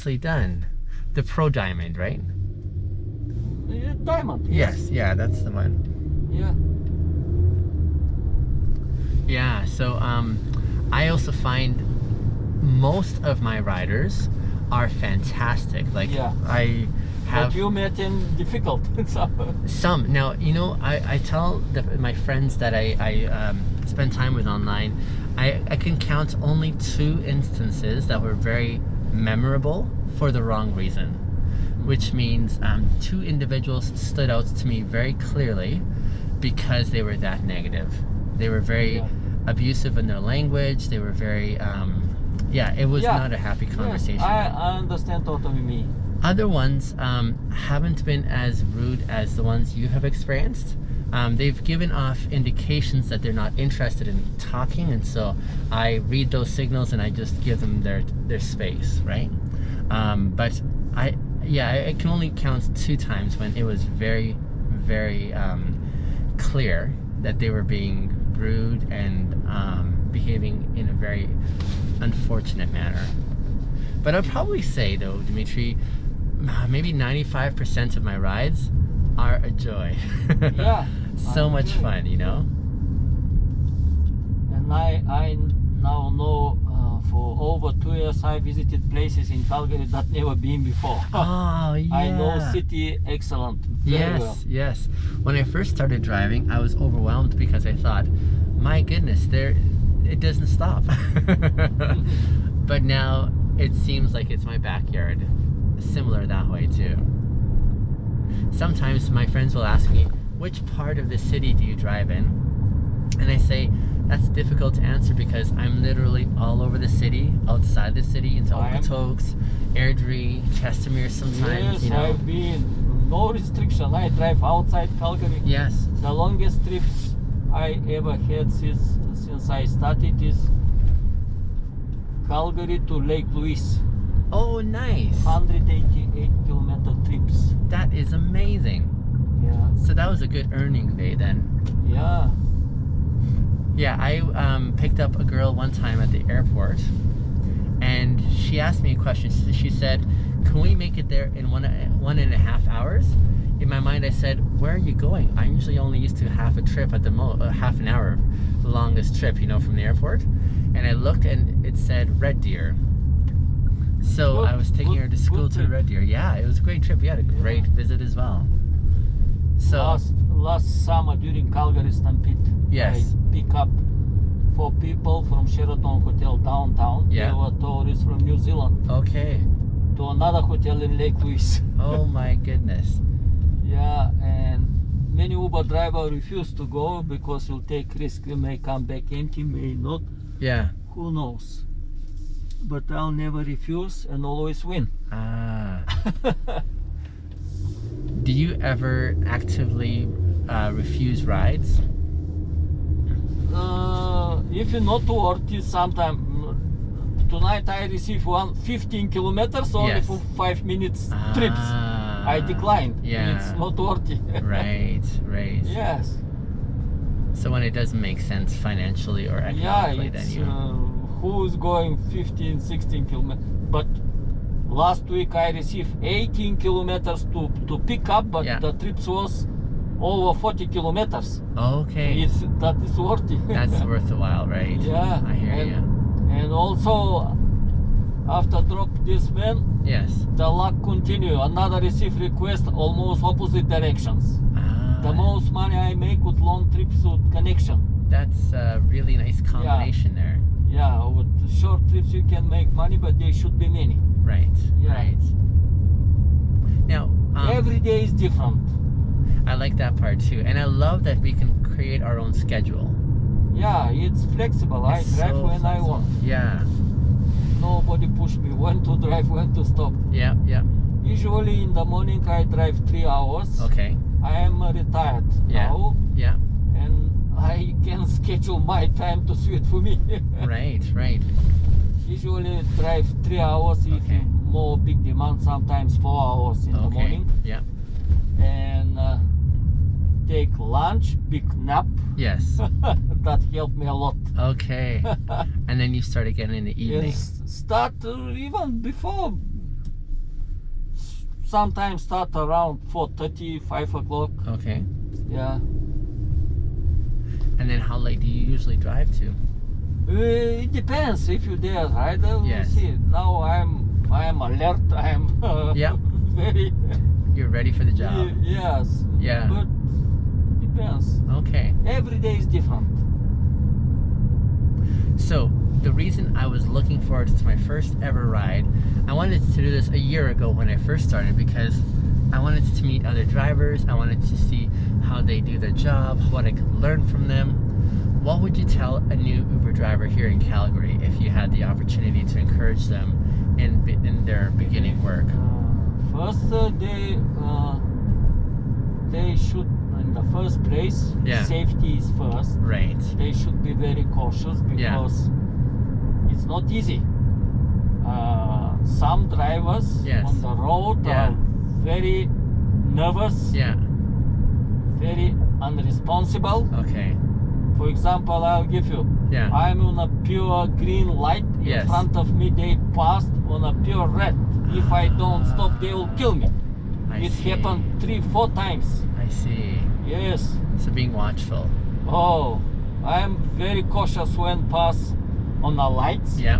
nicely done. The Pro Diamond, right? Diamond. Yes, yeah, that's the one. Yeah. Yeah, so I also find most of my riders are fantastic. Like, Yeah. I have... But you met in difficult. Some. Now, you know, I tell my friends that I spend time with online, I can count only 2 instances that were very memorable for the wrong reason, which means 2 individuals stood out to me very clearly because they were that negative. They were very abusive in their language. They were very, yeah, it was not a happy conversation. Yes, I understand totally me. Other ones haven't been as rude as the ones you have experienced. They've given off indications that they're not interested in talking, and so I read those signals and I just give them their space, right? But I can only count 2 times when it was very, very clear that they were being rude and behaving in a very unfortunate manner. But I'd probably say, though, Dimitri, maybe 95% of my rides are a joy. Yeah. So much fun, you know? And I now know for over 2 years I visited places in Calgary that never been before. Oh, yeah. I know city excellent. Very well. Yes. When I first started driving, I was overwhelmed because I thought, my goodness, it doesn't stop. But now it seems like it's my backyard. Similar that way too. Sometimes my friends will ask me, which part of the city do you drive in? And I say, that's difficult to answer because I'm literally all over the city, outside the city, into Okotoks, Airdrie, Chestermere sometimes, yes, you know. I've been, no restriction. I drive outside Calgary. Yes. The longest trips I ever had since I started is Calgary to Lake Louise. Oh, nice. 188 kilometer trips. That is amazing. Yeah. So that was a good earning day then. Yeah. Yeah, I picked up a girl one time at the airport, and she asked me a question. She said, can we make it there in 1.5 hours? In my mind, I said, where are you going? I'm usually only used to half a trip at the half an hour, the longest trip, you know, from the airport. And I looked and it said Red Deer. So I was taking her to school to Red Deer. Yeah, it was a great trip. We had a great visit as well. So last summer during Calgary Stampede, yes, I pick up 4 people from Sheraton Hotel downtown. Yeah. They were tourists from New Zealand. Okay. To another hotel in Lake Louise. Oh my goodness. Yeah, and many Uber drivers refuse to go because you'll take risk. You may come back empty, may not. Yeah. Who knows? But I'll never refuse and always win. Ah. Do you ever actively refuse rides? If you're not worth it, sometime. Tonight I received 15 kilometers only for 5 minutes trips. I declined. Yeah. It's not worth it. Right. Yes. So when it doesn't make sense financially or economically, then you... who's going 15, 16 kilometers? But last week I received 18 kilometers to pick up, but the trips was over 40 kilometers. Okay. That is worth it. That's worth a while, right? Yeah. I hear you. And also, after drop this man, yes, the luck continue. Another receive request, almost opposite directions. The most money I make with long trips with connection. That's a really nice combination there. Yeah, with short trips you can make money, but they should be many. Right. Yeah. Right. Now, every day is different. I like that part too, and I love that we can create our own schedule. Yeah, it's flexible. I drive when I want. Yeah. Nobody push me when to drive, when to stop. Yeah. Usually in the morning I drive 3 hours. Okay. I am retired now. Yeah. And I can schedule my time to suit for me. Right. Usually drive 3 hours if more big demand, sometimes 4 hours in the morning. Yeah. And take lunch, big nap. Yes. That helped me a lot. Okay. And then you start again in the evening. Yes, start even before sometimes start around 4:30, 5 o'clock. Okay. Yeah. And then how late do you usually drive to? It depends if you're there, rider. Yes. We'll see. Now I am alert. I am Yeah. very. You're ready for the job. Yes. Yeah. But depends. Okay. Every day is different. So the reason I was looking forward to my first ever ride, I wanted to do this a year ago when I first started because I wanted to meet other drivers. I wanted to see how they do their job, what I could learn from them. What would you tell a new Uber driver here in Calgary if you had the opportunity to encourage them in their beginning work? First, they should, in the first place, Yeah. safety is first. Right. They should be very cautious because it's not easy. Some drivers Yes. on the road Yeah. are very nervous, Yeah. very unresponsible. Okay. For example, I'll give you. Yeah. I'm on a pure green light. Yes. In front of me, they passed on a pure red. If I don't stop, they will kill me. It happened 3-4 times. I see. Yes. So being watchful. Oh, I am very cautious when pass on the lights. Yeah.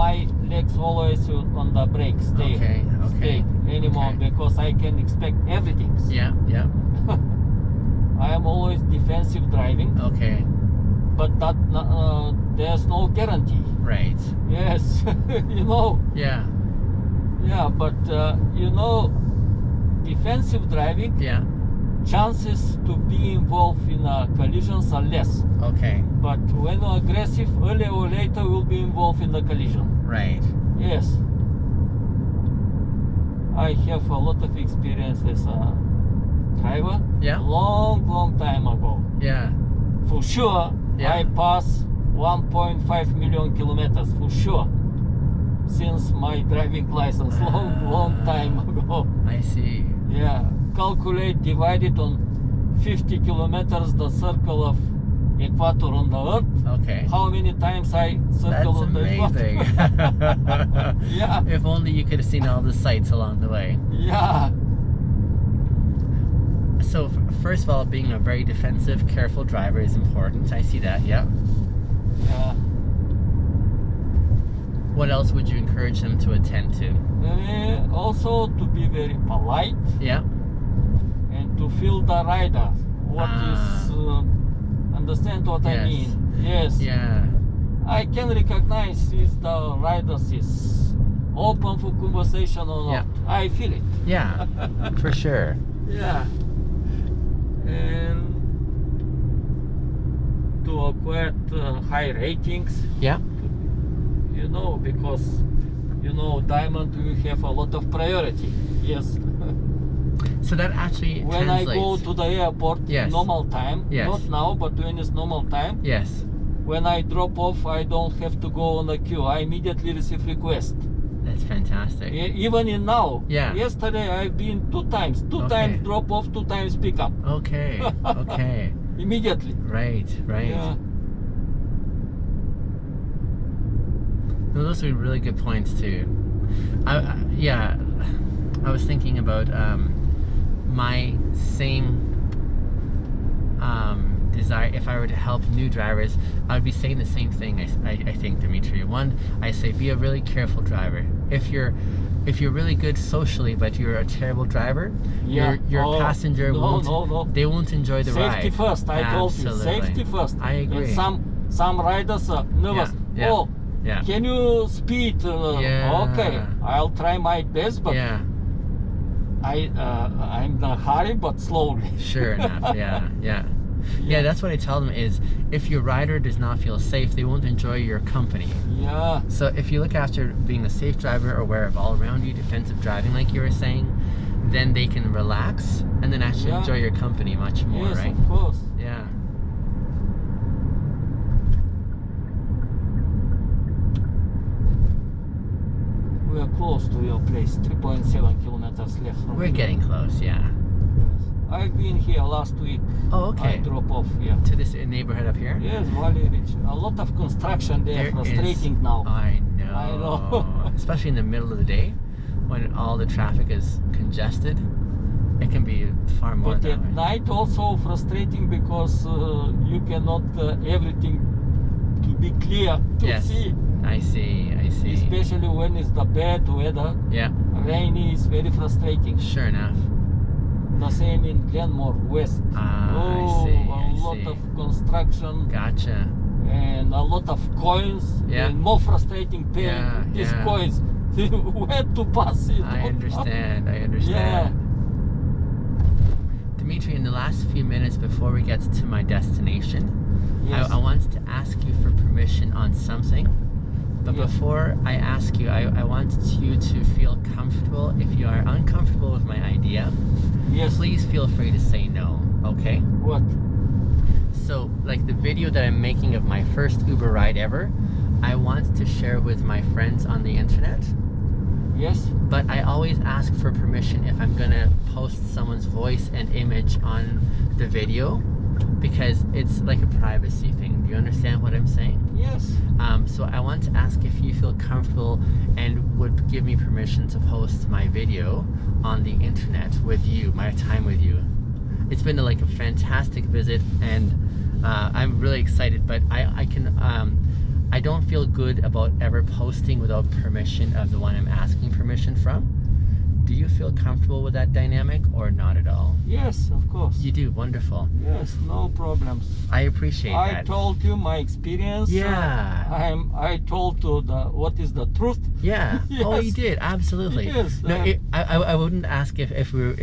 My legs always on the brake stay. Okay. Stay anymore Okay. because I can expect everything. Yeah. Yeah. I am always defensive driving, Okay. but that there's no guarantee. Right. Yes, you know. Yeah. Yeah, but defensive driving, Yeah. chances to be involved in collisions are less. Okay. But when you're aggressive, earlier or later will be involved in the collision. Right. Yes. I have a lot of experience as a driver. Yeah. Long time ago. Yeah. For sure, Yeah. I pass 1.5 million kilometers for sure. Since my driving license, long time ago. I see. Yeah, calculate, divided on 50 kilometers the circle of equator on the earth. Okay. How many times I circle That's on the amazing. equator? Yeah. If only you could have seen all the sights along the way. Yeah. So first of all, being a very defensive, careful driver is important. I see that. Yeah. Yeah. What else would you encourage them to attend to? Also to be very polite Yeah. and to feel the rider. What is understand what I Yes. mean? Yes. Yeah. I can recognize if the riders is open for conversation or not. Yeah. I feel it. Yeah. For sure. Yeah. And to acquire high ratings, Yeah. because Diamond will have a lot of priority. Yes. So that actually When translates. I go to the airport, Yes. normal time, Yes. not now, but when it's normal time, Yes. when I drop off, I don't have to go on a queue. I immediately receive request. That's fantastic. Even in now. Yeah. Yesterday I've been 2 times. 2 Okay. times drop off, 2 times pick up. Okay. Okay. Immediately. Right. Right. Yeah. No, those are really good points too. I was thinking about my same desire. If I were to help new drivers, I would be saying the same thing. I think, Dimitri. One, I say be a really careful driver. If you're really good socially, but you're a terrible driver, Yeah. your passenger No. they won't enjoy the ride. Safety first. I told you. Absolutely. Safety first. I agree. And some riders are nervous. Yeah. Oh, Yeah. can you speed? Yeah. Okay, I'll try my best, but Yeah. I'm in a hurry, but slowly. Sure enough. Yeah, that's what I tell them is if your rider does not feel safe, they won't enjoy your company. Yeah. So if you look after being a safe driver, aware of all around you, defensive driving like you were saying, then they can relax and then actually Yeah. enjoy your company much more, Yes, right? of course. Yeah. We are close to your place. 3.7 kilometers left from We're here. getting close, yeah. I've been here last week. Oh, I okay. drop off here. To this neighborhood up here? Yes, Valley Ridge. A lot of construction there, There frustrating is- now. I know. I know. Especially in the middle of the day when all the traffic is congested, it can be far more But that at way. night also frustrating because you cannot everything to be clear to Yes. see. I see. Especially when it's the bad weather, Yeah, rainy is very frustrating. sure enough. The same in Glenmore West. I see. A lot of construction Gotcha. and a lot of coins. Yeah. And more frustrating paying these coins. Where to pass it? I understand. Yeah. Dimitri, in the last few minutes before we get to my destination, Yes. I wanted to ask you for permission on something. But Yes. before I ask you, I want you to feel comfortable. If you are uncomfortable with my idea, Yes. please feel free to say no, okay? What? So, like the video that I'm making of my first Uber ride ever, I want to share with my friends on the internet. Yes. But I always ask for permission if I'm gonna post someone's voice and image on the video, because it's like a privacy thing. Do you understand what I'm saying? Yes. So I want to ask if you feel comfortable and would give me permission to post my video on the internet with you, my time with you. It's been like a fantastic visit, and I'm really excited, but I don't feel good about ever posting without permission of the one I'm asking permission from. Do you feel comfortable with that dynamic or not at all? Yes, of course. You do. Wonderful. Yes, no problems. I appreciate that. I told you my experience. Yeah. I told you what is the truth. Yeah. Yes. Oh, you did. Absolutely. Yes. No, I wouldn't ask if we were